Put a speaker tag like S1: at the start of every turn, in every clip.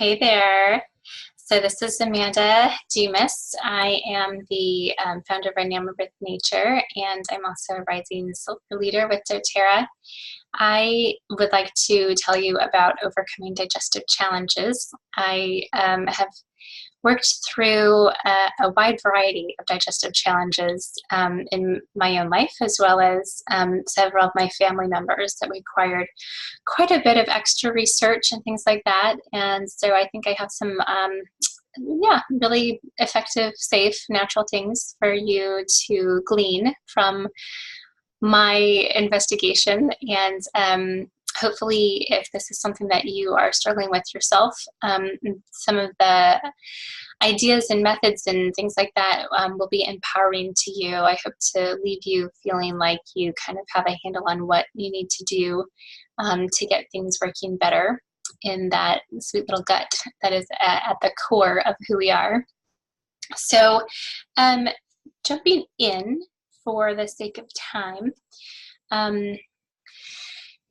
S1: Hey there. So this is Amanda Dumas. I am the founder of Enamored with Nature, and I'm also a rising silver leader with doTERRA. I would like to tell you about overcoming digestive challenges. I have worked through a wide variety of digestive challenges in my own life, as well as several of my family members that required quite a bit of extra research and things like that. And so I think I have some, really effective, safe, natural things for you to glean from my investigation. And hopefully, if this is something that you are struggling with yourself, some of the ideas and methods and things like that will be empowering to you. I hope to leave you feeling like you kind of have a handle on what you need to do to get things working better in that sweet little gut that is at the core of who we are. So jumping in for the sake of time,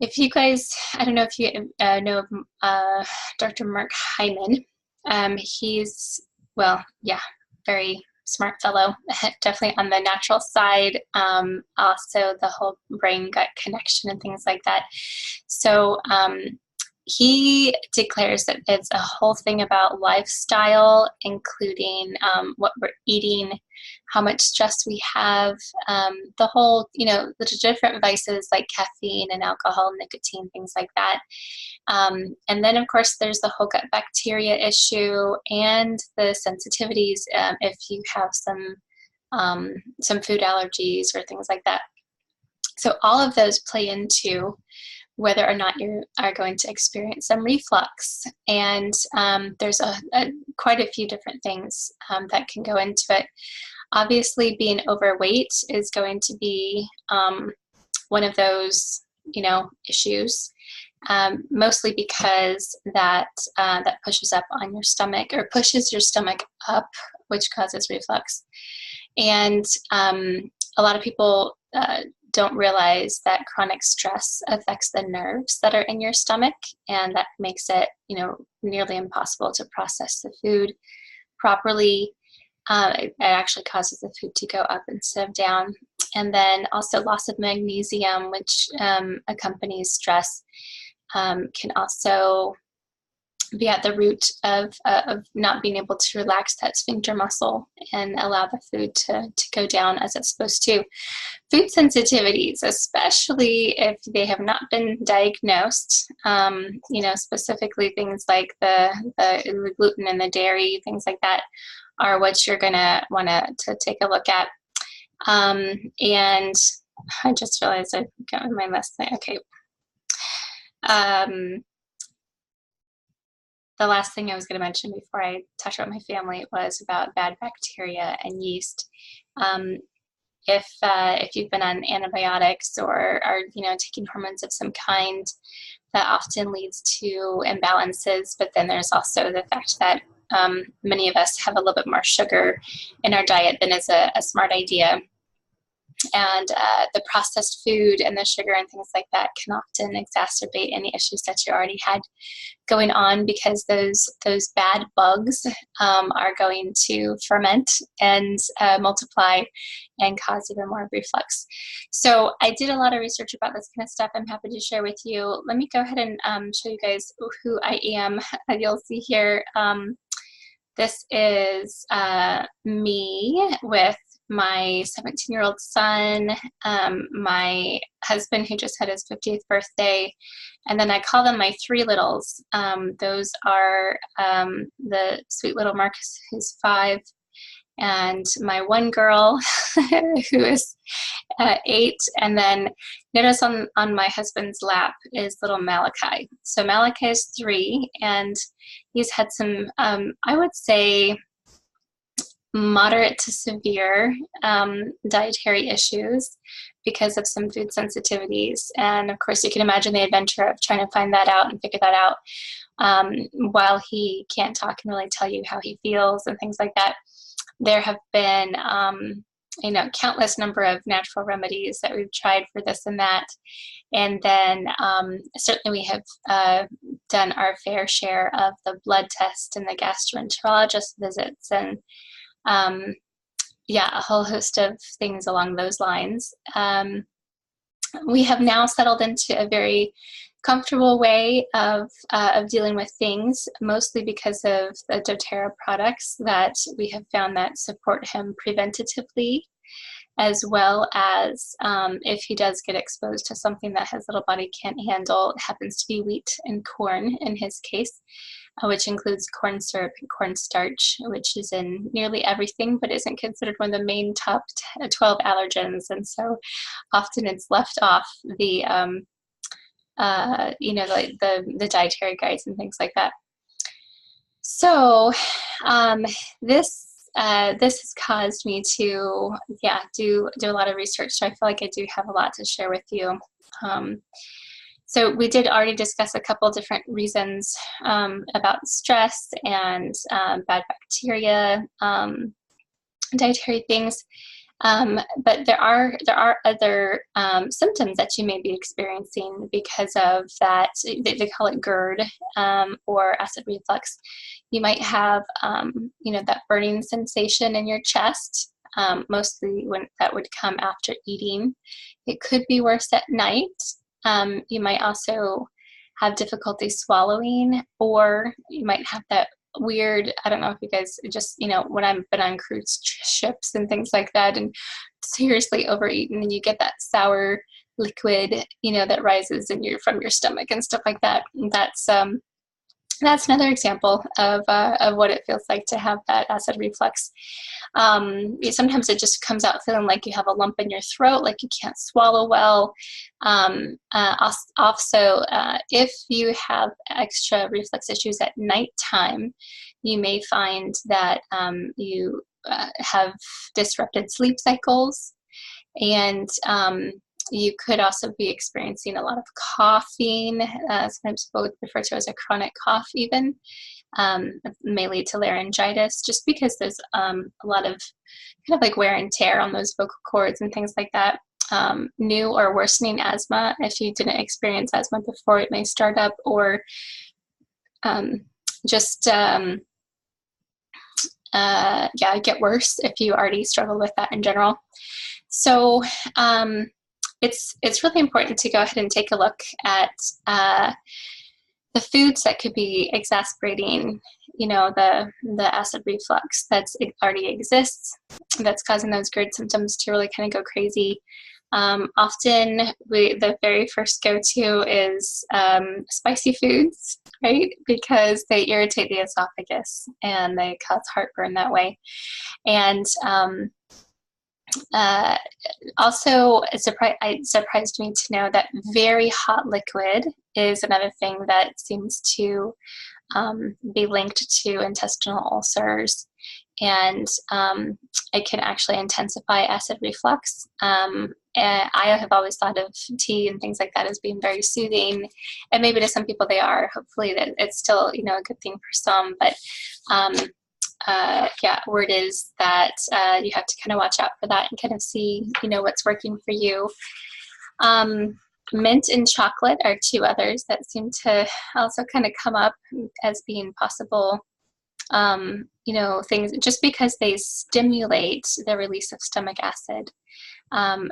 S1: if you guys, I don't know if you know of Dr. Mark Hyman. He's, very smart fellow, definitely on the natural side, also the whole brain-gut connection and things like that. So he declares that it's a whole thing about lifestyle, including what we're eating, how much stress we have, the whole, the different vices like caffeine and alcohol, nicotine, things like that. And then, of course, there's the whole gut bacteria issue and the sensitivities if you have some food allergies or things like that. So all of those play into whether or not you are going to experience some reflux. And there's quite a few different things that can go into it. Obviously, being overweight is going to be one of those, issues, mostly because that pushes up on your stomach, or pushes your stomach up, which causes reflux. And a lot of people don't realize that chronic stress affects the nerves that are in your stomach, and that makes it, nearly impossible to process the food properly. It actually causes the food to go up instead of down. And then also loss of magnesium, which accompanies stress, can also be at the root of not being able to relax that sphincter muscle and allow the food to go down as it's supposed to. Food sensitivities, especially if they have not been diagnosed, specifically things like the gluten and the dairy, things like that, are what you're gonna want to take a look at. And I just realized I've got my last thing. Okay. The last thing I was going to mention before I touch on my family was about bad bacteria and yeast. If you've been on antibiotics or are taking hormones of some kind, that often leads to imbalances. But then there's also the fact that many of us have a little bit more sugar in our diet than is a smart idea. And the processed food and the sugar and things like that can often exacerbate any issues that you already had going on, because those bad bugs are going to ferment and multiply and cause even more reflux. So I did a lot of research about this kind of stuff. I'm happy to share with you. Let me go ahead and show you guys who I am. You'll see here, this is me with my 17-year-old son, my husband who just had his 50th birthday, and then I call them my three littles. Those are the sweet little Marcus, who's 5, and my one girl who is 8, and then notice on my husband's lap is little Malachi. So Malachi is 3, and he's had some, I would say, moderate to severe dietary issues because of some food sensitivities. And of course, you can imagine the adventure of trying to find that out and figure that out while he can't talk and really tell you how he feels and things like that. There have been countless number of natural remedies that we've tried for this and that. And then certainly we have done our fair share of the blood test and the gastroenterologist visits, and yeah, a whole host of things along those lines. We have now settled into a very comfortable way of dealing with things, mostly because of the doTERRA products that we have found that support him preventatively, as well as if he does get exposed to something that his little body can't handle. It happens to be wheat and corn in his case, which includes corn syrup and cornstarch, which is in nearly everything, but isn't considered one of the main top 12 allergens. And so often it's left off the, you know, like the dietary guides and things like that. So this has caused me to, yeah, do a lot of research. So I feel like I do have a lot to share with you. So we did already discuss a couple different reasons about stress and bad bacteria, dietary things. But there are other symptoms that you may be experiencing because of that. They call it GERD or acid reflux. You might have, you know, that burning sensation in your chest, mostly when that would come after eating. It could be worse at night. You might also have difficulty swallowing, or you might have that weird, I don't know if you guys just, you know, when I've been on cruise ships and things like that and seriously overeaten, and you get that sour liquid, you know, that rises in from your stomach and stuff like that. And that's another example of what it feels like to have that acid reflux. Sometimes it just comes out feeling like you have a lump in your throat, like you can't swallow well. Also, if you have extra reflux issues at nighttime, you may find that you have disrupted sleep cycles, and you could also be experiencing a lot of coughing. Sometimes people would refer to as a chronic cough even. It may lead to laryngitis, just because there's a lot of kind of like wear and tear on those vocal cords and things like that. New or worsening asthma. If you didn't experience asthma before, it may start up, or just get worse if you already struggle with that in general. So it's really important to go ahead and take a look at the foods that could be exacerbating, you know, the acid reflux that's already exists, that's causing those GERD symptoms to really kind of go crazy. Often the very first go-to is spicy foods, right? Because they irritate the esophagus and they cause heartburn that way. And also, it surprised me to know that very hot liquid is another thing that seems to be linked to intestinal ulcers, and it can actually intensify acid reflux. And I have always thought of tea and things like that as being very soothing, and maybe to some people they are. Hopefully that it's still, you know, a good thing for some, but word is that you have to kind of watch out for that and kind of see, you know, what's working for you. Mint and chocolate are two others that seem to also kind of come up as being possible, you know, things, just because they stimulate the release of stomach acid. So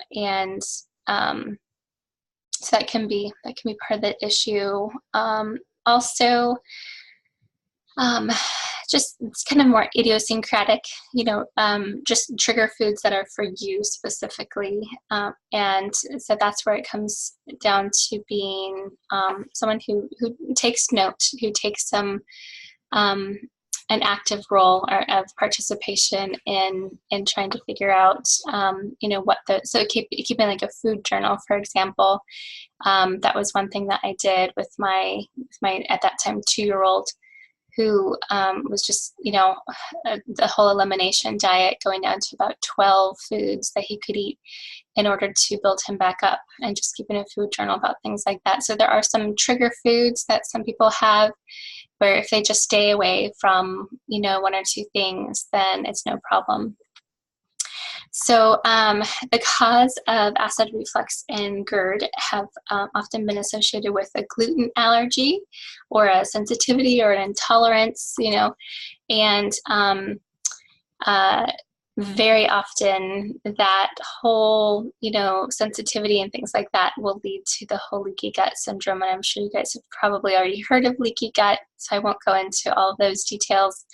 S1: that can be part of the issue. Also, just it's kind of more idiosyncratic, you know, just trigger foods that are for you specifically. And so that's where it comes down to being someone who takes note, who takes some an active role or of participation in trying to figure out, you know, keeping like a food journal, for example. That was one thing that I did with my at that time 2-year-old, who was just, you know, the whole elimination diet, going down to about 12 foods that he could eat in order to build him back up, and just keeping a food journal about things like that. So there are some trigger foods that some people have where if they just stay away from, you know, 1 or 2 things, then it's no problem. So the cause of acid reflux and GERD have often been associated with a gluten allergy or a sensitivity or an intolerance, you know, and uh, very often that whole, you know, sensitivity and things like that will lead to the whole leaky gut syndrome. And I'm sure you guys have probably already heard of leaky gut, so I won't go into all of those details.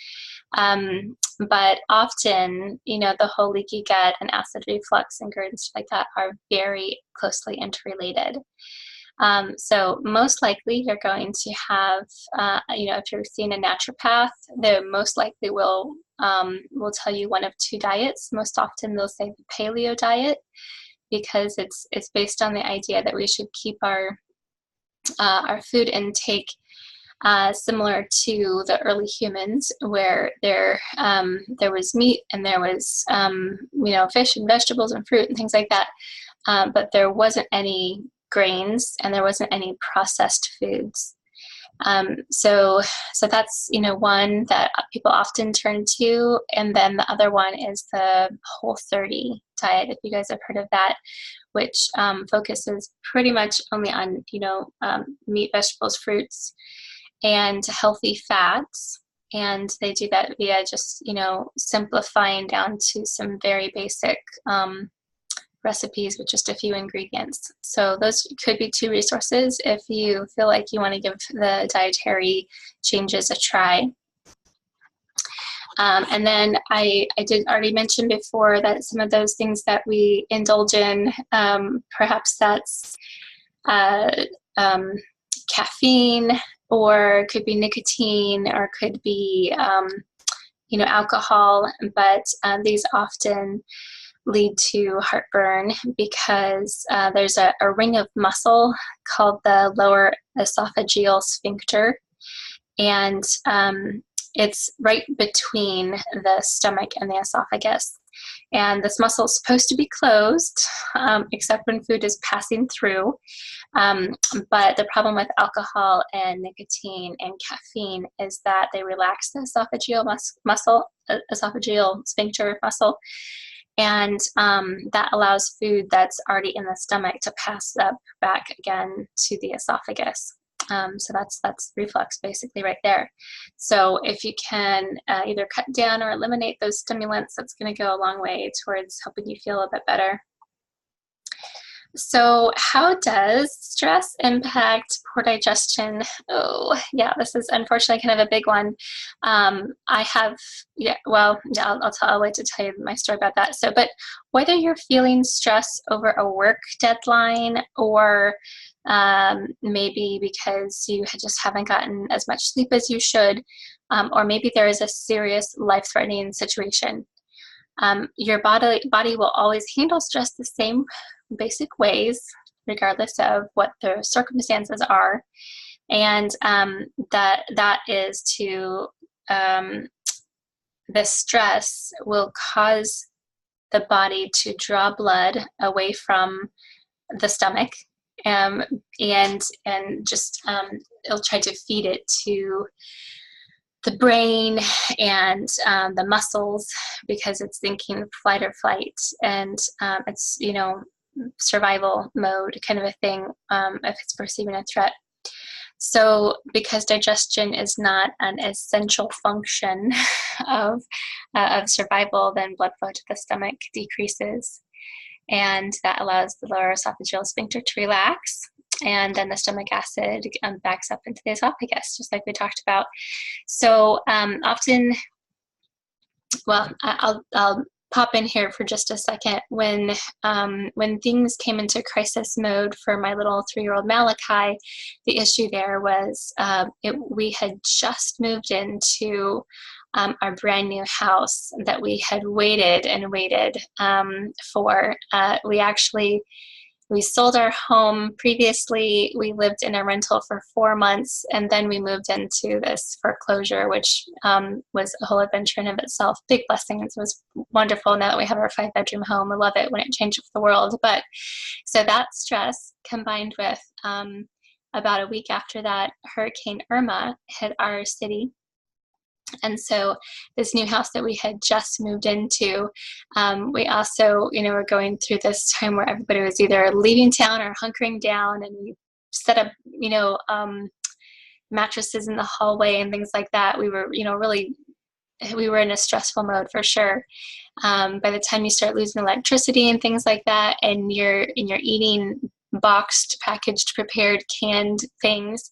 S1: But often, you know, the whole leaky gut and acid reflux and GERD and stuff like that are very closely interrelated. So most likely you're going to have, you know, if you're seeing a naturopath, they most likely will tell you one of two diets. Most often they'll say the paleo diet, because it's based on the idea that we should keep our food intake similar to the early humans, where there was meat and there was you know, fish and vegetables and fruit and things like that, but there wasn't any grains and there wasn't any processed foods. So that's, you know, one that people often turn to. And then the other one is the Whole30 diet, if you guys have heard of that, which focuses pretty much only on, you know, meat, vegetables, fruits, and healthy fats. And they do that via just, you know, simplifying down to some very basic recipes with just a few ingredients. So those could be two resources if you feel like you want to give the dietary changes a try. And then I did already mention before that some of those things that we indulge in, perhaps that's caffeine, or could be nicotine, or could be you know, alcohol, but these often lead to heartburn because there's a ring of muscle called the lower esophageal sphincter, and it's right between the stomach and the esophagus. And this muscle is supposed to be closed, except when food is passing through. But the problem with alcohol and nicotine and caffeine is that they relax the esophageal muscle, esophageal sphincter muscle, and that allows food that's already in the stomach to pass up back again to the esophagus. So that's reflux basically right there. So if you can either cut down or eliminate those stimulants, that's going to go a long way towards helping you feel a bit better. So how does stress impact poor digestion? Oh, yeah, this is unfortunately kind of a big one. I'll wait to tell you my story about that. So, but whether you're feeling stress over a work deadline, or maybe because you just haven't gotten as much sleep as you should, or maybe there is a serious life-threatening situation, your body will always handle stress the same basic ways, regardless of what the circumstances are. And that is to, the stress will cause the body to draw blood away from the stomach, and just it'll try to feed it to the brain and the muscles, because it's thinking flight or flight, and it's, you know, survival mode kind of a thing, if it's perceiving a threat. So because digestion is not an essential function of survival, then blood flow to the stomach decreases, and that allows the lower esophageal sphincter to relax, and then the stomach acid backs up into the esophagus, just like we talked about. So often, well, I'll pop in here for just a second. When things came into crisis mode for my little 3-year-old Malachi, the issue there was we had just moved into our brand new house that we had waited and waited for. We sold our home previously. We lived in a rental for 4 months, and then we moved into this foreclosure, which was a whole adventure in of itself. Big blessings. It was wonderful now that we have our 5-bedroom home. I love it when it changed the world. But so that stress, combined with about a week after that, Hurricane Irma hit our city. And so this new house that we had just moved into, we also, were going through this time where everybody was either leaving town or hunkering down, and we set up, mattresses in the hallway and things like that. We were, we were in a stressful mode for sure. By the time you start losing electricity and things like that, and you're eating boxed, packaged, prepared, canned things,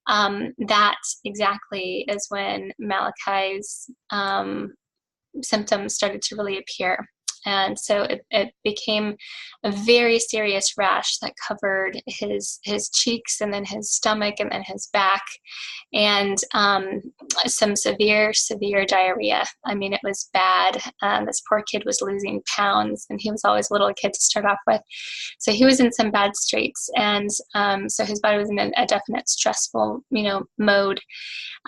S1: that exactly is when Malachi's symptoms started to really appear. And so it became a very serious rash that covered his cheeks, and then his stomach, and then his back, and some severe diarrhea. I mean, it was bad. This poor kid was losing pounds, and he was always a little kid to start off with. So he was in some bad straits, and so his body was in a definite stressful, mode.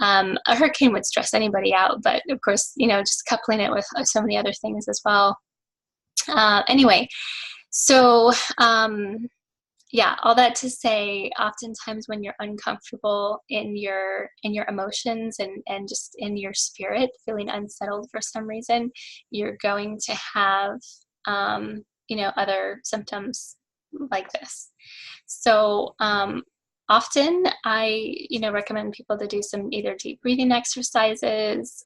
S1: A hurricane would stress anybody out, but of course, just coupling it with so many other things as well. Anyway, so yeah, all that to say, oftentimes when you're uncomfortable in your emotions and just in your spirit, feeling unsettled for some reason, you're going to have other symptoms like this. So often I recommend people to do some either deep breathing exercises.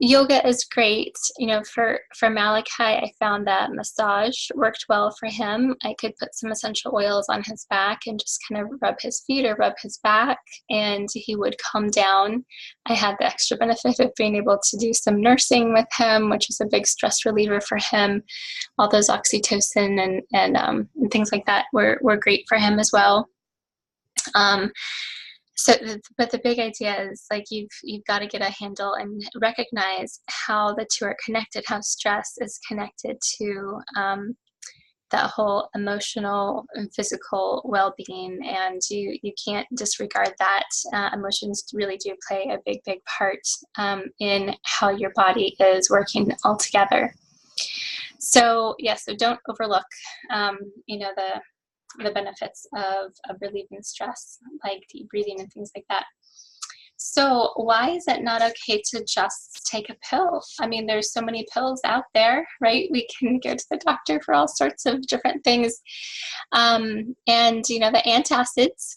S1: Yoga is great. For Malachi, I found that massage worked well for him. I could put some essential oils on his back and just kind of rub his feet or rub his back, and he would calm down. I had the extra benefit of being able to do some nursing with him, which is a big stress reliever for him. All those oxytocin and things like that were great for him as well. But the big idea is, like, you've got to get a handle and recognize how the two are connected, how stress is connected to that whole emotional and physical well-being, and you can't disregard that. Emotions really do play a big part in how your body is working all together. So so don't overlook the benefits of relieving stress, like deep breathing and things like that. So why is it not okay to just take a pill? I mean, there's so many pills out there, right? We can go to the doctor for all sorts of different things. And, the antacids,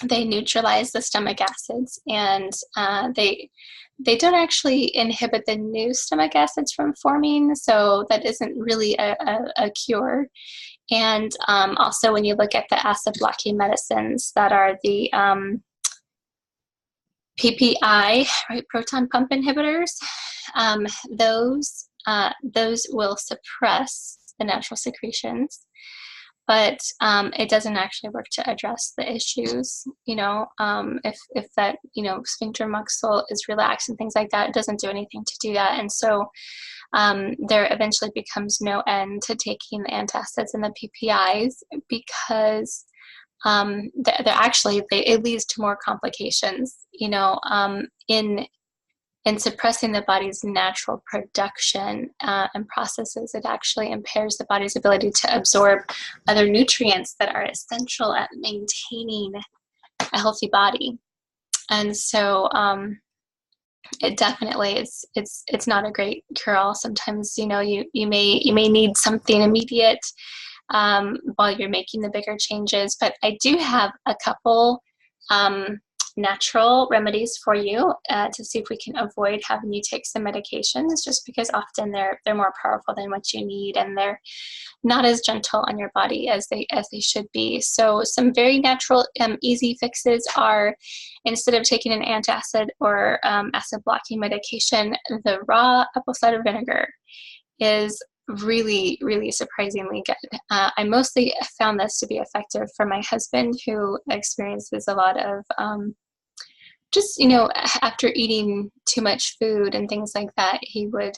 S1: they neutralize the stomach acids, and they don't actually inhibit the new stomach acids from forming, so that isn't really a cure. And also, when you look at the acid blocking medicines that are the PPI, right, proton pump inhibitors, those will suppress the natural secretions, but it doesn't actually work to address the issues. If that sphincter muscle is relaxed and things like that, it doesn't do anything to do that. And so there eventually becomes no end to taking the antacids and the PPIs, because it leads to more complications. In suppressing the body's natural production and processes, it actually impairs the body's ability to absorb other nutrients that are essential at maintaining a healthy body. And so it definitely it's not a great cure-all. Sometimes you may need something immediate while you're making the bigger changes. But I do have a couple natural remedies for you to see if we can avoid having you take some medications, just because often they're more powerful than what you need, and they're not as gentle on your body as they should be. So some very natural, easy fixes are, instead of taking an antacid or acid blocking medication, the raw apple cider vinegar is really, really surprisingly good. I mostly found this to be effective for my husband, who experiences a lot of just, after eating too much food and things like that, he would,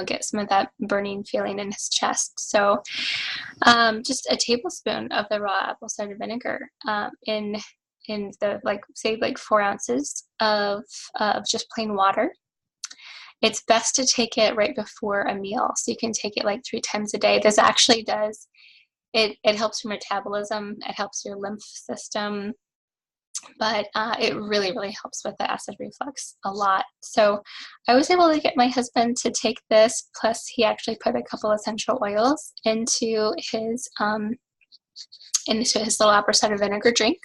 S1: get some of that burning feeling in his chest. So just a tablespoon of the raw apple cider vinegar in the 4 ounces of just plain water. It's best to take it right before a meal, so you can take it 3 times a day. This actually does, it helps your metabolism, it helps your lymph system, but it really, really helps with the acid reflux a lot. So I was able to get my husband to take this, plus he actually put a couple essential oils into his little apple cider vinegar drink.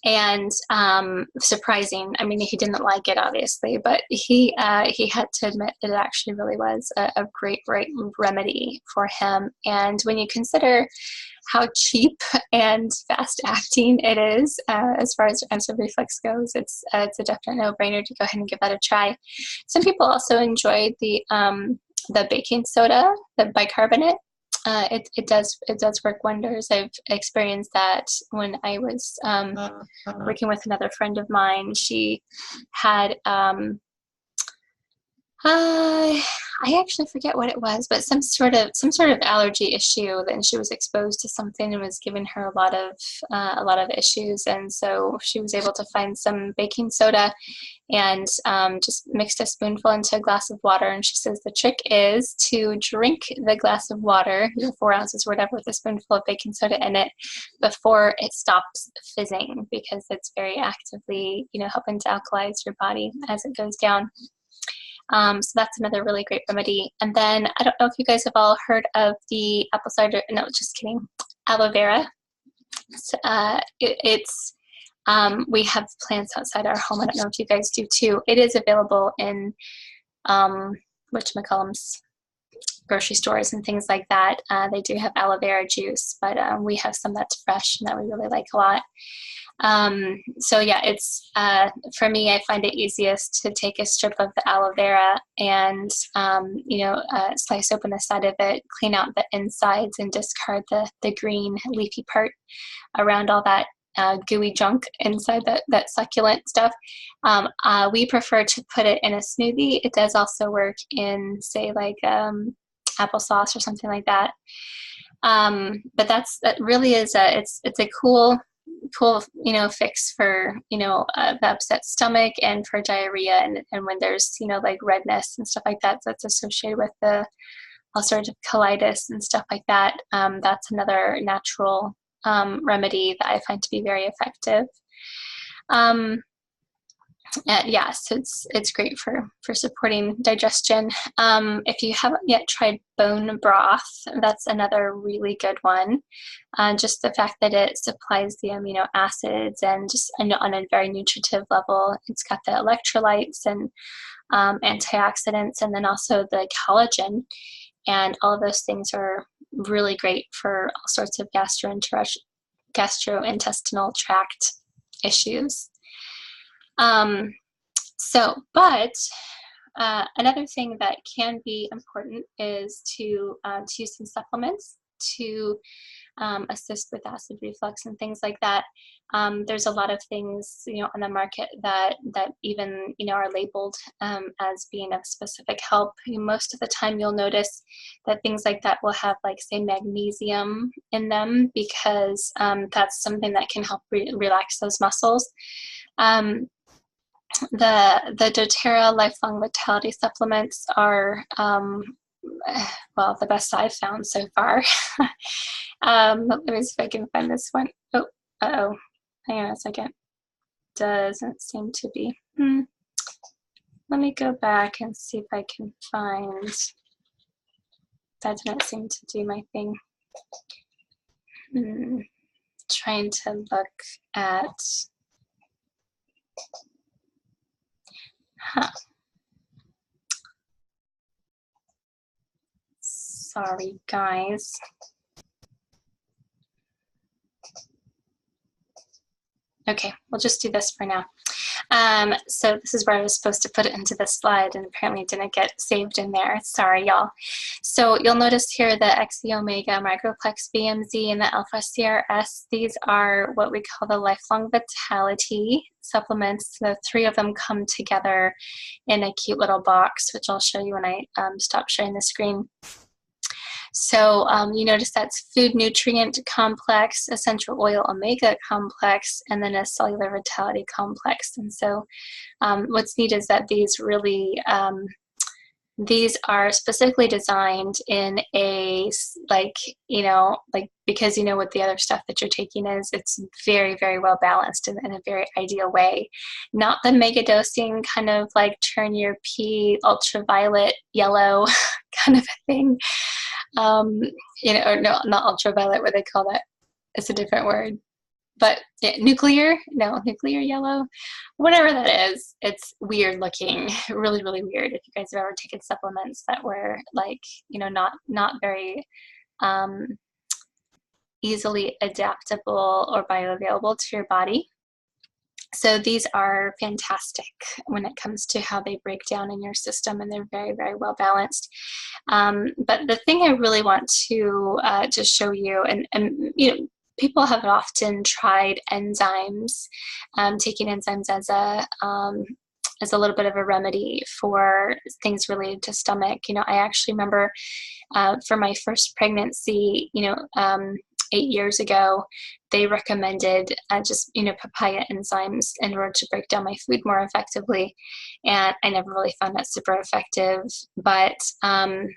S1: And surprising. I mean, he didn't like it, obviously, but he had to admit that it actually really was a great remedy for him. And when you consider how cheap and fast acting it is, as far as acid reflux goes, it's a definite no-brainer to go ahead and give that a try. Some people also enjoy the baking soda, the bicarbonate. It does work wonders. I've experienced that when I was working with another friend of mine. She had I actually forget what it was, but some sort of allergy issue. Then she was exposed to something and was giving her a lot of issues, and so she was able to find some baking soda and just mixed a spoonful into a glass of water. And she says the trick is to drink the glass of water, 4 ounces or whatever, with a spoonful of baking soda in it before it stops fizzing, because it's very actively, helping to alkalize your body as it goes down. So that's another really great remedy. And then I don't know if you guys have all heard of the apple cider, no, just kidding, aloe vera. We have plants outside our home. I don't know if you guys do too. It is available in whatchamacallums, grocery stores and things like that. They do have aloe vera juice, but we have some that's fresh and that we really like a lot. So yeah, it's for me, I find it easiest to take a strip of the aloe vera and slice open the side of it, clean out the insides, and discard the green leafy part around all that gooey junk inside that succulent stuff. We prefer to put it in a smoothie. It does also work in, say, like applesauce or something like that. But that really is it's a cool fix for the upset stomach and for diarrhea, and when there's like redness and stuff like that that's associated with the ulcerative colitis and stuff like that. That's another natural remedy that I find to be very effective. So it's great for supporting digestion. If you haven't yet tried bone broth, that's another really good one. Just the fact that it supplies the amino acids and just on a very nutritive level. It's got the electrolytes and antioxidants, and then also the collagen, and all of those things are really great for all sorts of gastrointestinal tract issues. Another thing that can be important is to use some supplements to assist with acid reflux and things like that. There's a lot of things on the market that even are labeled as being of specific help. Most of the time you'll notice that things like that will have, like, say, magnesium in them, because that's something that can help relax those muscles. The doTERRA lifelong vitality supplements are the best I've found so far. Let me see if I can find this one. Oh, hang on a second. Doesn't seem to be. Let me go back and see if I can find. That didn't seem to do my thing. Trying to look at. Sorry, guys. Okay, we'll just do this for now. So this is where I was supposed to put it into the slide, and apparently it didn't get saved in there. Sorry, y'all. So you'll notice here the XE Omega, Microplex BMZ, and the Alpha CRS. These are what we call the lifelong vitality supplements. The 3 of them come together in a cute little box, which I'll show you when I stop sharing the screen. So you notice that's food nutrient complex, essential oil omega complex, and then a cellular vitality complex. And so what's neat is that these really, these are specifically designed in a, because what the other stuff that you're taking is, it's very, very well balanced in a very ideal way. Not the mega dosing kind of like turn your pee ultraviolet yellow kind of a thing. Or no, not ultraviolet, what they call that. It's a different word. but nuclear yellow, whatever that is. It's weird looking, really, really weird. If you guys have ever taken supplements that were like, not very easily adaptable or bioavailable to your body. So these are fantastic when it comes to how they break down in your system, and they're very, very well balanced. But the thing I really want to show you, and people have often tried enzymes, taking enzymes as a little bit of a remedy for things related to stomach. I actually remember for my first pregnancy, 8 years ago, they recommended just papaya enzymes in order to break down my food more effectively, and I never really found that super effective. But and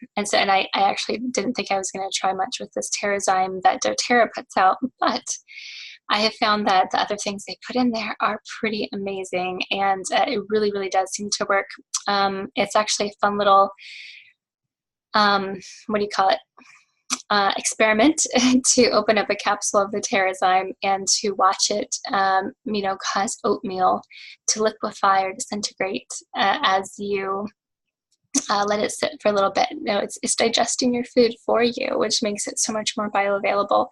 S1: I actually didn't think I was going to try much with this Terrazyme that doTERRA puts out, but I have found that the other things they put in there are pretty amazing, and it really, really does seem to work. It's actually a fun little what do you call it? Experiment to open up a capsule of the Terrazyme and to watch it, cause oatmeal to liquefy or disintegrate as you let it sit for a little bit. It's digesting your food for you, which makes it so much more bioavailable.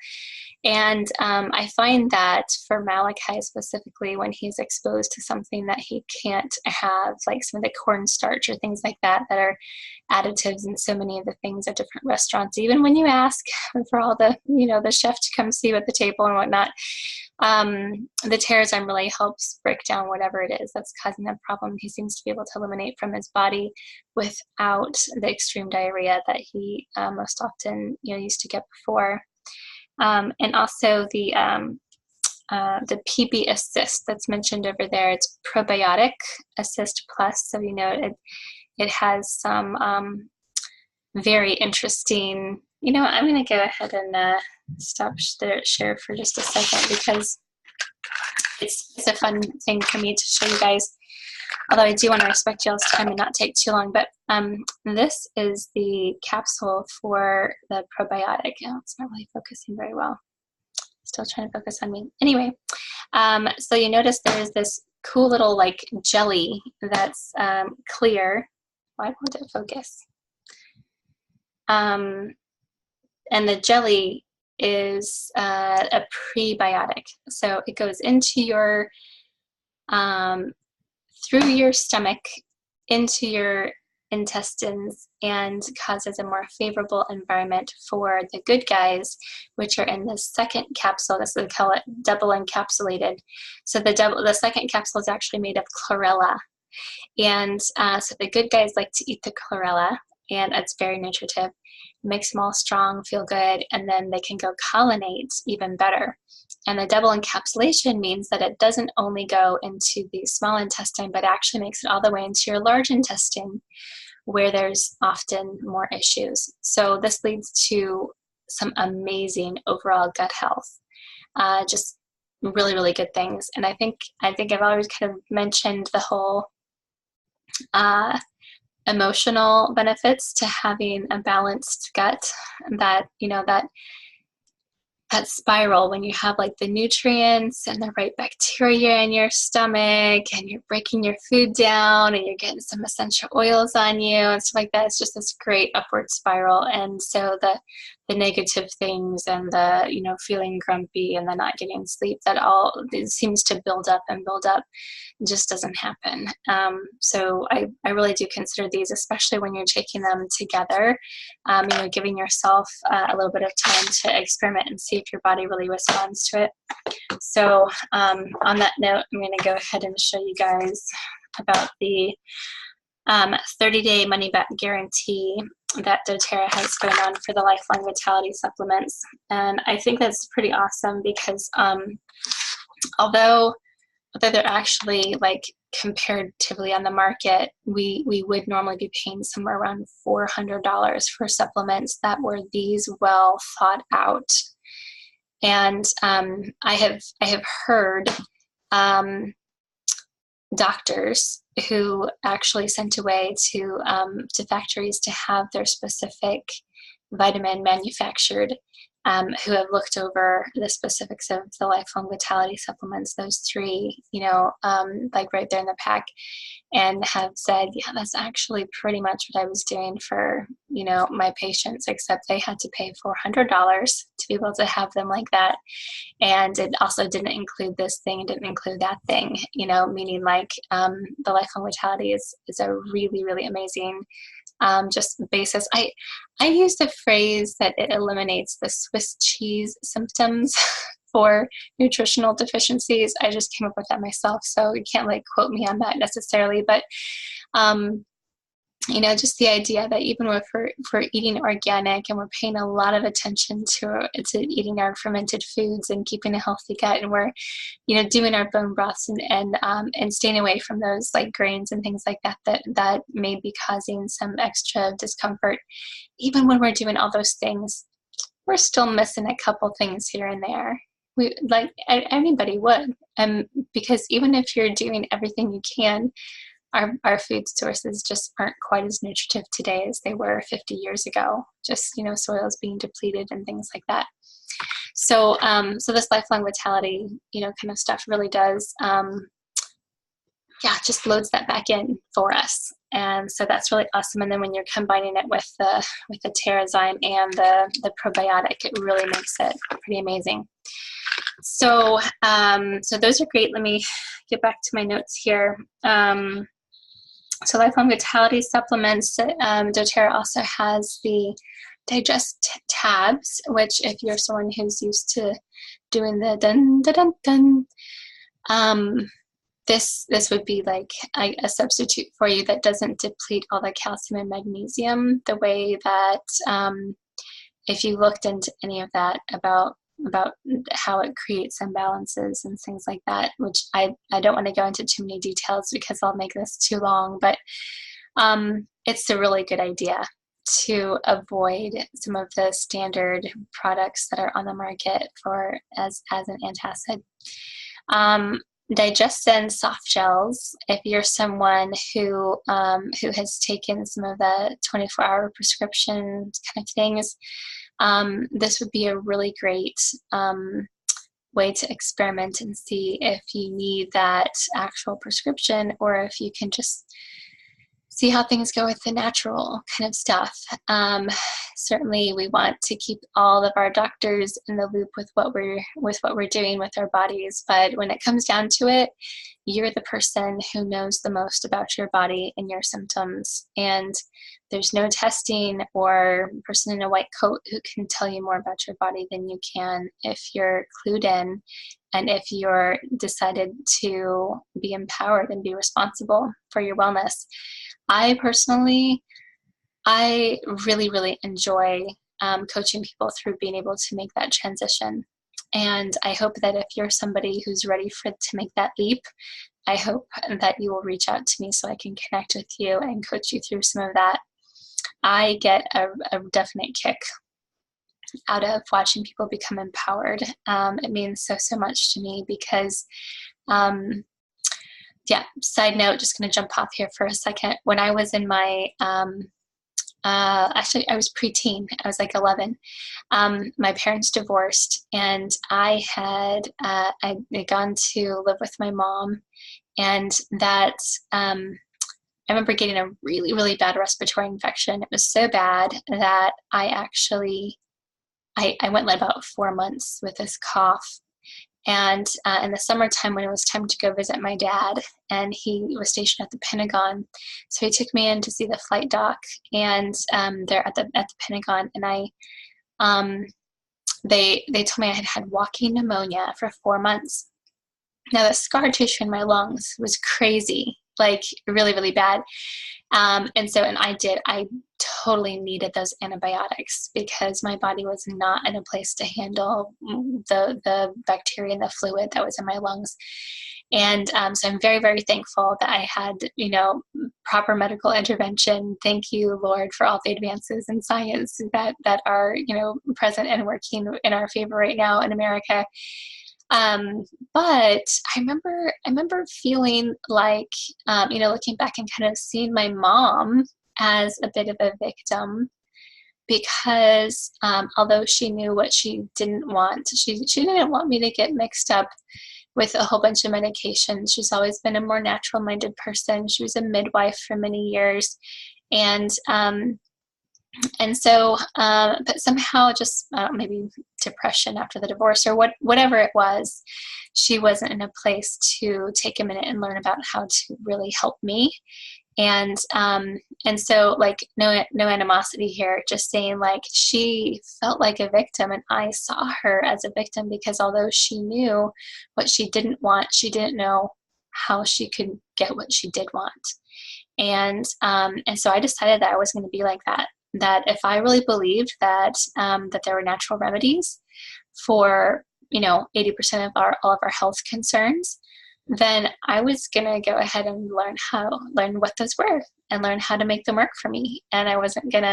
S1: And I find that for Malachi specifically, when he's exposed to something that he can't have, like some of the cornstarch or things like that are additives in so many of the things at different restaurants, even when you ask for all the, the chef to come see you at the table and whatnot, the Terrazyme really helps break down whatever it is that's causing the problem. He seems to be able to eliminate from his body without the extreme diarrhea that he most often used to get before. And also the PB Assist that's mentioned over there, it's Probiotic Assist Plus. So it has some very interesting. I'm going to go ahead and stop share for just a second, because it's a fun thing for me to show you guys. Although I do want to respect y'all's time and not take too long, but this is the capsule for the probiotic. It's not really focusing very well. Still trying to focus on me. Anyway, so you notice there's this cool little jelly that's clear. Why won't it focus? And the jelly is a prebiotic. So it goes into your through your stomach into your intestines and causes a more favorable environment for the good guys, which are in the second capsule. This is, we call it double encapsulated. So the second capsule is actually made of chlorella. And so the good guys like to eat the chlorella, and it's very nutritive. It makes them all strong, feel good, and then they can go colonate even better. And the double encapsulation means that it doesn't only go into the small intestine, but actually makes it all the way into your large intestine, where there's often more issues. So this leads to some amazing overall gut health. Just really, really good things. And I think I've always kind of mentioned the whole emotional benefits to having a balanced gut, that that spiral when you have the nutrients and the right bacteria in your stomach, and you're breaking your food down and you're getting some essential oils on you and stuff like that. It's just this great upward spiral. And so the negative things and the feeling grumpy and the not getting sleep, that all it seems to build up and build up. It just doesn't happen. So I really do consider these, especially when you're taking them together, giving yourself a little bit of time to experiment and see if your body really responds to it. So on that note, I'm going to go ahead and show you guys about the 30-day money-back guarantee that doTERRA has going on for the Lifelong Vitality supplements. And I think that's pretty awesome, because although they're actually comparatively on the market, we would normally be paying somewhere around $400 for supplements that were these well thought out. And I have heard doctors who actually sent away to factories to have their specific vitamin manufactured, who have looked over the specifics of the lifelong vitality supplements, those three, like right there in the pack, and have said, yeah, that's actually pretty much what I was doing for, my patients, except they had to pay $400 to be able to have them like that. And it also didn't include this thing, it didn't include that thing, meaning like the lifelong vitality is a really, really amazing just basis. I use the phrase that it eliminates the Swiss cheese symptoms for nutritional deficiencies. I just came up with that myself, so you can't like quote me on that necessarily, but just the idea that even if we're eating organic and we're paying a lot of attention to eating our fermented foods and keeping a healthy gut, and we're, doing our bone broths and staying away from those like grains and things like that may be causing some extra discomfort. Even when we're doing all those things, we're still missing a couple things here and there. We like anybody would, because even if you're doing everything you can, our food sources just aren't quite as nutritive today as they were 50 years ago. Just, soils being depleted and things like that. So, so this lifelong vitality, kind of stuff really does, just loads that back in for us. And so that's really awesome. And then when you're combining it with the Terrazyme and the probiotic, it really makes it pretty amazing. So, so those are great. Let me get back to my notes here. So lifelong vitality supplements, doTERRA also has the digest tabs, which if you're someone who's used to doing the dun dun dun dun, this would be like a substitute for you that doesn't deplete all the calcium and magnesium the way that if you looked into any of that about how it creates imbalances and things like that, which I don't want to go into too many details because I'll make this too long, but it's a really good idea to avoid some of the standard products that are on the market for as an antacid. Digestive soft gels, if you're someone who has taken some of the 24-hour prescription kind of things, this would be a really great way to experiment and see if you need that actual prescription or if you can just see how things go with the natural kind of stuff. Certainly we want to keep all of our doctors in the loop with what we're doing with our bodies, but when it comes down to it, you're the person who knows the most about your body and your symptoms, and there's no testing or person in a white coat who can tell you more about your body than you can if you're clued in and if you're decided to be empowered and be responsible for your wellness. I personally, really, really enjoy coaching people through being able to make that transition. And I hope that if you're somebody who's ready to make that leap, I hope that you will reach out to me so I can connect with you and coach you through some of that. I get a definite kick out of watching people become empowered. It means so much to me because side note, just going to jump off here for a second. When I was in my, actually I was preteen, I was like 11. My parents divorced and I had gone to live with my mom, and that, I remember getting a really, really bad respiratory infection. It was so bad that I went like about 4 months with this cough. And in the summertime, when it was time to go visit my dad, and he was stationed at the Pentagon, so he took me in to see the flight doc, and they're at the Pentagon, and they told me I had walking pneumonia for 4 months. Now the scar tissue in my lungs was crazy, like really, really bad. And I totally needed those antibiotics because my body was not in a place to handle the bacteria and the fluid that was in my lungs. And so I'm very, very thankful that I had, proper medical intervention. Thank you, Lord, for all the advances in science that are, present and working in our favor right now in America. But I remember feeling like, looking back and kind of seeing my mom as a bit of a victim because although she knew what she didn't want, she didn't want me to get mixed up with a whole bunch of medications. She's always been a more natural-minded person. She was a midwife for many years, and so, but somehow just maybe depression after the divorce or whatever it was, she wasn't in a place to take a minute and learn about how to really help me. And so, like, no animosity here, just saying, like, she felt like a victim, and I saw her as a victim because although she knew what she didn't want, she didn't know how she could get what she did want. And so I decided that I was going to be like that. That if I really believed that that there were natural remedies for 80% of all of our health concerns, then I was going to go ahead and learn what those were and learn how to make them work for me. And I wasn't going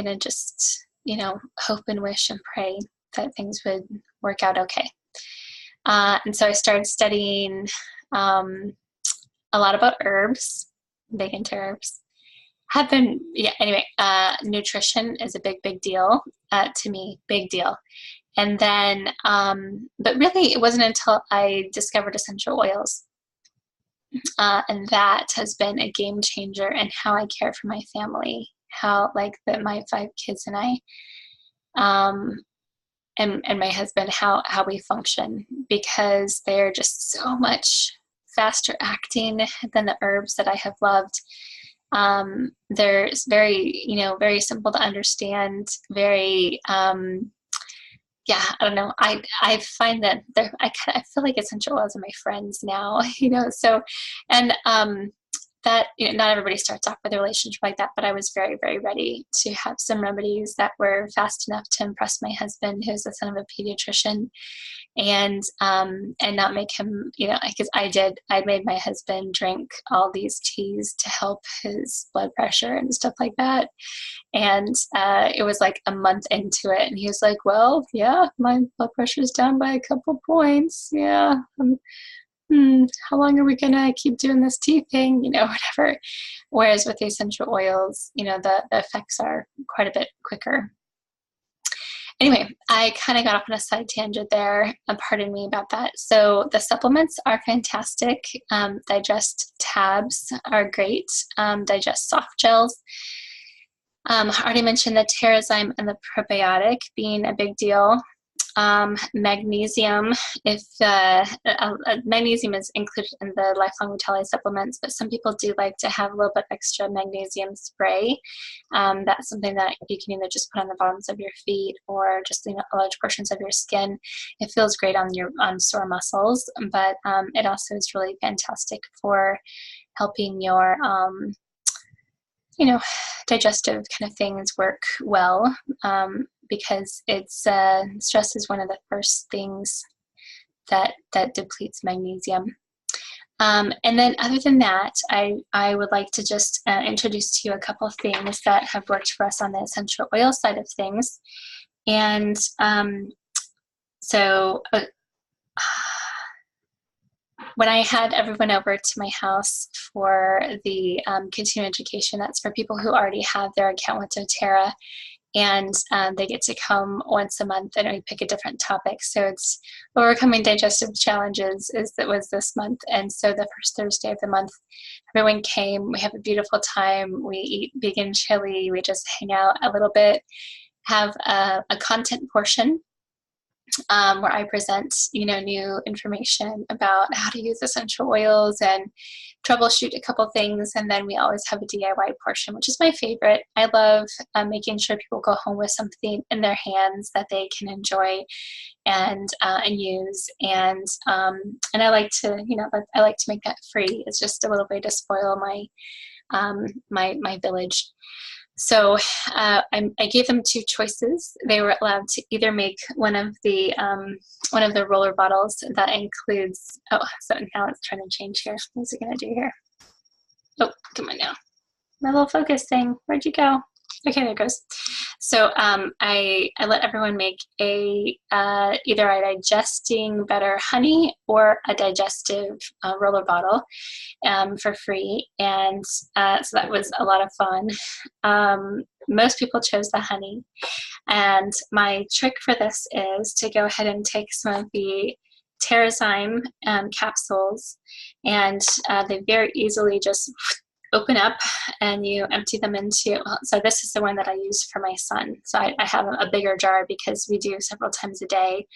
S1: to just, hope and wish and pray that things would work out okay. And so I started studying a lot about herbs, big into herbs. Nutrition is a big deal to me, big deal. And then, but really it wasn't until I discovered essential oils. And that has been a game changer in how I care for my family, how my 5 kids and I, and my husband, how we function, because they're just so much faster acting than the herbs that I have loved. They're very simple to understand, very, I don't know. I find that I feel like essential oils are my friends now, so, and, that, not everybody starts off with a relationship like that, but I was very, very ready to have some remedies that were fast enough to impress my husband, who's the son of a pediatrician, and not make him, because I made my husband drink all these teas to help his blood pressure and stuff like that. And it was like a month into it, and he was like, well, yeah, my blood pressure is down by a couple points. Yeah. How long are we going to keep doing this tea thing? Whatever. Whereas with the essential oils, the effects are quite a bit quicker. Anyway, I kind of got off on a side tangent there. Pardon me about that. So the supplements are fantastic. Digest tabs are great. Digest soft gels. I already mentioned the Terrazyme and the probiotic being a big deal. Magnesium, if magnesium is included in the Lifelong Vitality supplements, but some people do like to have a little bit extra magnesium spray. That's something that you can either just put on the bottoms of your feet or just large portions of your skin. It feels great on sore muscles, but it also is really fantastic for helping your digestive kind of things work well, because it's stress is one of the first things that depletes magnesium. And then other than that, I would like to just introduce to you a couple of things that have worked for us on the essential oil side of things. And when I had everyone over to my house for the continuing education, that's for people who already have their account with doTERRA, and they get to come once a month and we pick a different topic. So it's overcoming digestive challenges was this month. And so the first Thursday of the month, everyone came, we have a beautiful time, we eat vegan chili, we just hang out a little bit, have a content portion where I present, new information about how to use essential oils and troubleshoot a couple things. And then we always have a DIY portion, which is my favorite. I love making sure people go home with something in their hands that they can enjoy and use. And I like to, I like to make that free. It's just a little way to spoil my village. So I gave them 2 choices. They were allowed to either make one of the roller bottles that includes. Oh, so now it's trying to change here. What's it gonna do here? Oh, come on now. My little focus thing. Where'd you go? Okay, there it goes. So I let everyone make either a digesting better honey or a digestive roller bottle for free, and so that was a lot of fun. Most people chose the honey, and my trick for this is to go ahead and take some of the Terrazyme capsules, and they very easily just open up and you empty them into, so this is the one that I use for my son. So I have a bigger jar because we do several times a day,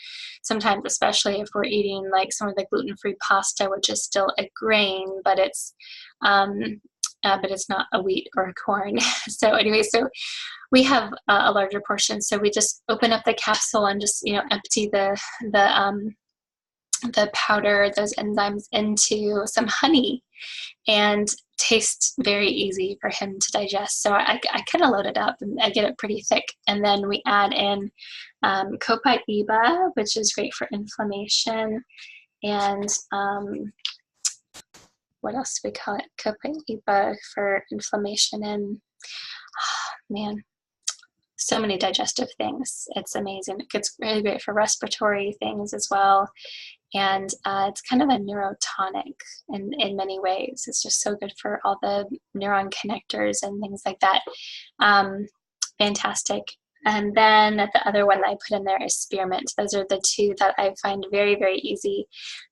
S1: sometimes especially if we're eating like some of the gluten-free pasta, which is still a grain, but it's not a wheat or a corn. So anyway, so we have a larger portion, so we just open up the capsule and just, you know, empty the powder, those enzymes, into some honey, and tastes very easy for him to digest. So I kind of load it up and I get it pretty thick. And then we add in copaiba, which is great for inflammation. And what else do we call it? Copaiba for inflammation, and man, so many digestive things. It's amazing. It's really great for respiratory things as well. And it's kind of a neurotonic in many ways. It's just so good for all the neuron connectors and things like that. Fantastic. And then the other one that I put in there is spearmint. Those are the two that I find very, very easy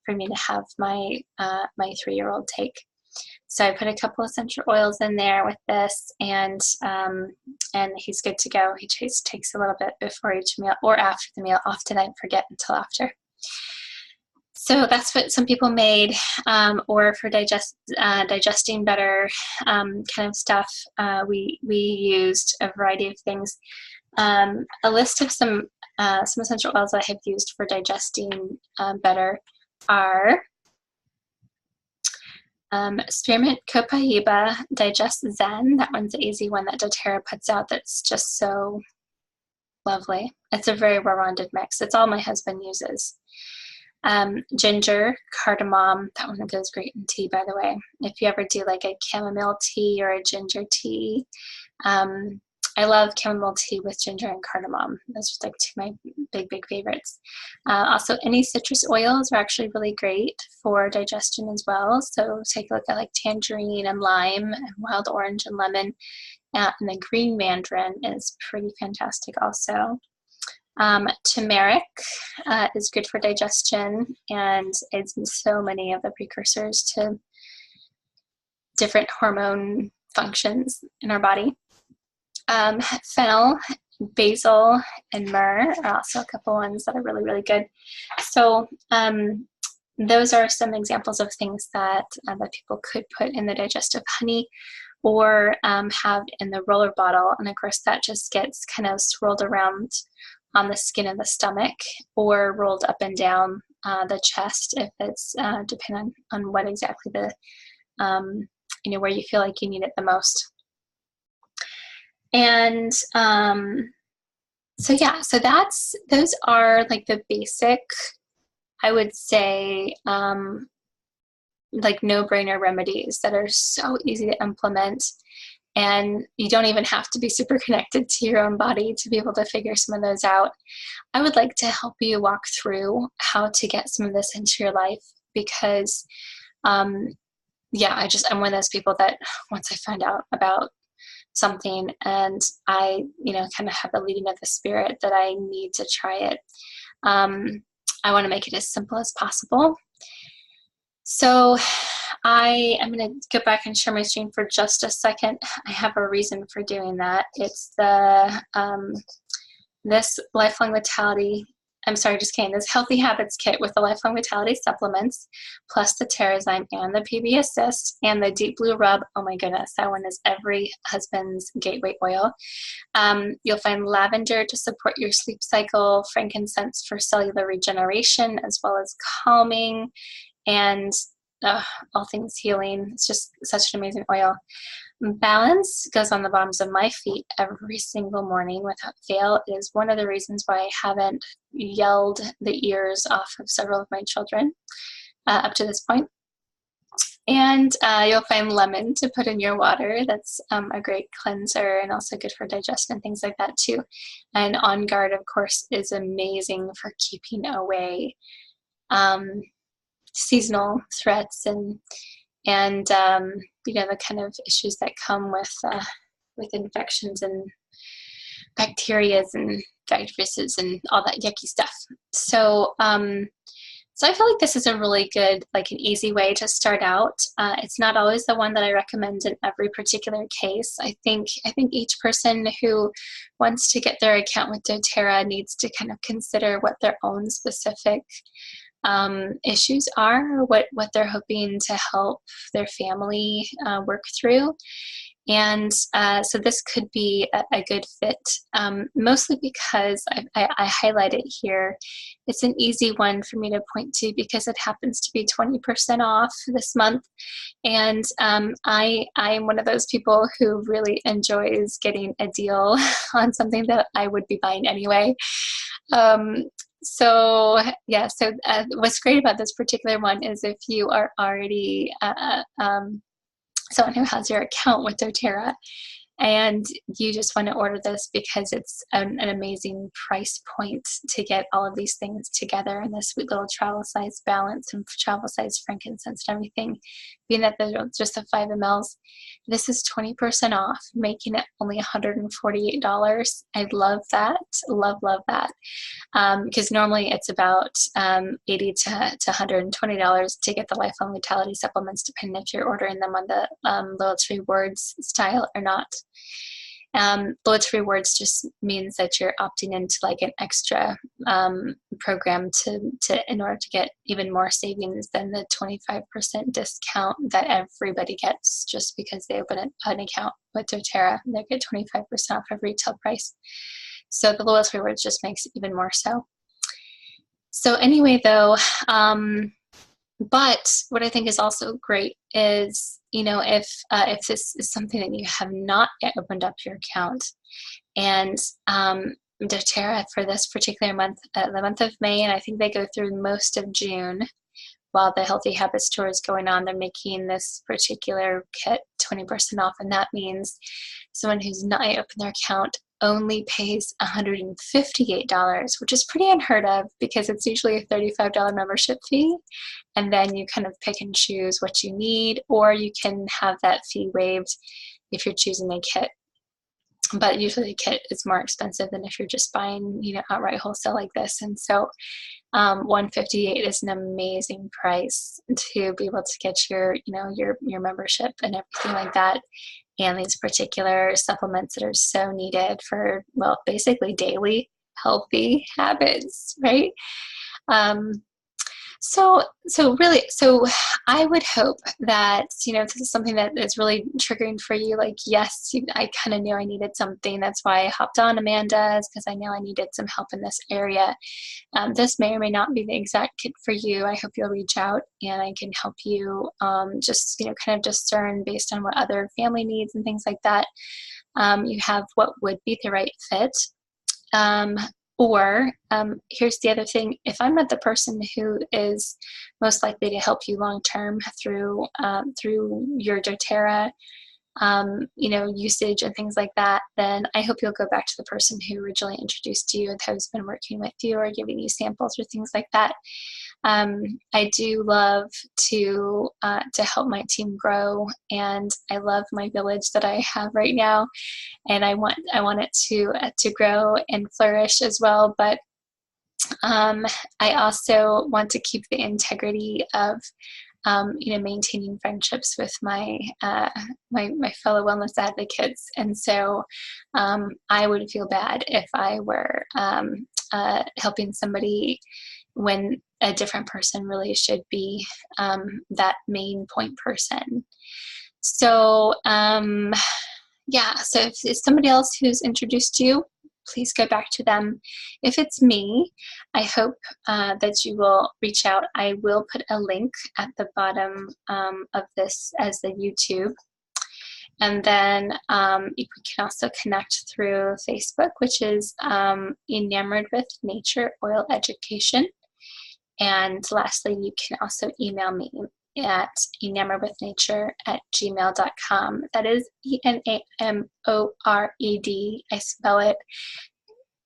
S1: for me to have my my 3-year-old take. So I put a couple essential oils in there with this, and he's good to go. He just takes a little bit before each meal or after the meal. Often I forget until after. So that's what some people made, or for digesting better kind of stuff. We used a variety of things. A list of some essential oils that I have used for digesting better are spearmint, copaiba, digest zen. That one's the easy one that doTERRA puts out. That's just so lovely. It's a very well-rounded mix. It's all my husband uses. Ginger, cardamom, that one goes great in tea, by the way. If you ever do like a chamomile tea or a ginger tea, I love chamomile tea with ginger and cardamom. Those are like two of my big favorites. Also, any citrus oils are actually really great for digestion as well. So take a look at like tangerine and lime and wild orange and lemon. And the green mandarin is pretty fantastic also. Turmeric is good for digestion, and it's so many of the precursors to different hormone functions in our body. Fennel, basil, and myrrh are also a couple ones that are really, really good. So those are some examples of things that people could put in the digestive honey or have in the roller bottle. And of course, that just gets kind of swirled around on the skin of the stomach or rolled up and down the chest if it's depending on what exactly the, where you feel like you need it the most. And so those are like the basic, I would say, like no-brainer remedies that are so easy to implement. And you don't even have to be super connected to your own body to be able to figure some of those out. I would like to help you walk through how to get some of this into your life because, I'm one of those people that once I find out about something and I, kind of have the leading of the spirit that I need to try it, I want to make it as simple as possible. So I am going to go back and share my screen for just a second. I have a reason for doing that. It's the this Healthy Habits Kit with the Lifelong Vitality supplements, plus the Terrazyme and the PB Assist and the Deep Blue Rub. Oh my goodness, that one is every husband's gateway oil. You'll find lavender to support your sleep cycle, frankincense for cellular regeneration, as well as calming, and all things healing. It's just such an amazing oil. Balance goes on the bottoms of my feet every single morning without fail. It is one of the reasons why I haven't yelled the ears off of several of my children up to this point. And you'll find lemon to put in your water. That's a great cleanser and also good for digestion and things like that too. And On Guard, of course, is amazing for keeping away um, seasonal threats and the kind of issues that come with infections and bacterias and viruses and all that yucky stuff. So I feel like this is a really good, like an easy way to start out. It's not always the one that I recommend in every particular case. I think each person who wants to get their account with doTERRA needs to kind of consider what their own specific issues are, or what they're hoping to help their family work through. And so this could be a good fit, mostly because I highlight it here. It's an easy one for me to point to because it happens to be 20% off this month. And I'm one of those people who really enjoys getting a deal on something that I would be buying anyway. Um, so what's great about this particular one is if you are already someone who has your account with doTERRA and you just want to order this because it's an amazing price point to get all of these things together in this sweet little travel size balance and travel size frankincense and everything, being that they're just the 5 mLs. This is 20% off, making it only $148. I love that. Love that. Because normally it's about $80 to $120 to get the Lifelong Vitality supplements, depending if you're ordering them on the loyalty rewards style or not. Loyalty rewards just means that you're opting into like an extra program in order to get even more savings than the 25% discount that everybody gets just because they open an account with doTERRA. They get 25% off of retail price. So the loyalty rewards just makes it even more so. So anyway, though, but what I think is also great is, if this is something that you have not yet opened up your account, and doTERRA for this particular month, the month of May, and I think they go through most of June, while the Healthy Habits Tour is going on, they're making this particular kit 20% off, and that means someone who's not yet opened their account only pays $158, which is pretty unheard of because it's usually a $35 membership fee, and then you kind of pick and choose what you need, or you can have that fee waived if you're choosing a kit. But usually the kit is more expensive than if you're just buying, outright wholesale like this. And so $158 is an amazing price to be able to get your membership and everything like that, and these particular supplements that are so needed for, well, basically daily healthy habits, right? So I would hope that, this is something that is really triggering for you. Like, yes, I kind of knew I needed something. That's why I hopped on Amanda's, because I knew I needed some help in this area. This may or may not be the exact kit for you. I hope you'll reach out and I can help you just, kind of discern based on what other family needs and things like that. You have what would be the right fit. Or here's the other thing: if I'm not the person who is most likely to help you long term through your doTERRA, usage and things like that, then I hope you'll go back to the person who originally introduced you and who's been working with you or giving you samples or things like that. I do love to help my team grow, and I love my village that I have right now, and I want it to grow and flourish as well. But I also want to keep the integrity of maintaining friendships with my my fellow wellness advocates, and so I would feel bad if I were helping somebody when a different person really should be that main point person. So so if it's somebody else who's introduced you, please go back to them. If it's me, I hope that you will reach out. I will put a link at the bottom of this as the YouTube. And then you can also connect through Facebook, which is Enamored with Nature Oil Education. And lastly, you can also email me. at enamoredwithnature@gmail.com. That is ENAMORED. I spell it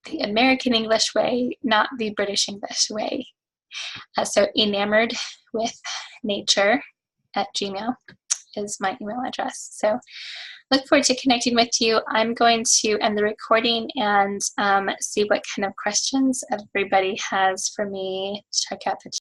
S1: the American English way, not the British English way. So enamoredwithnature@gmail is my email address. So look forward to connecting with you. I'm going to end the recording and see what kind of questions everybody has for me. Check out the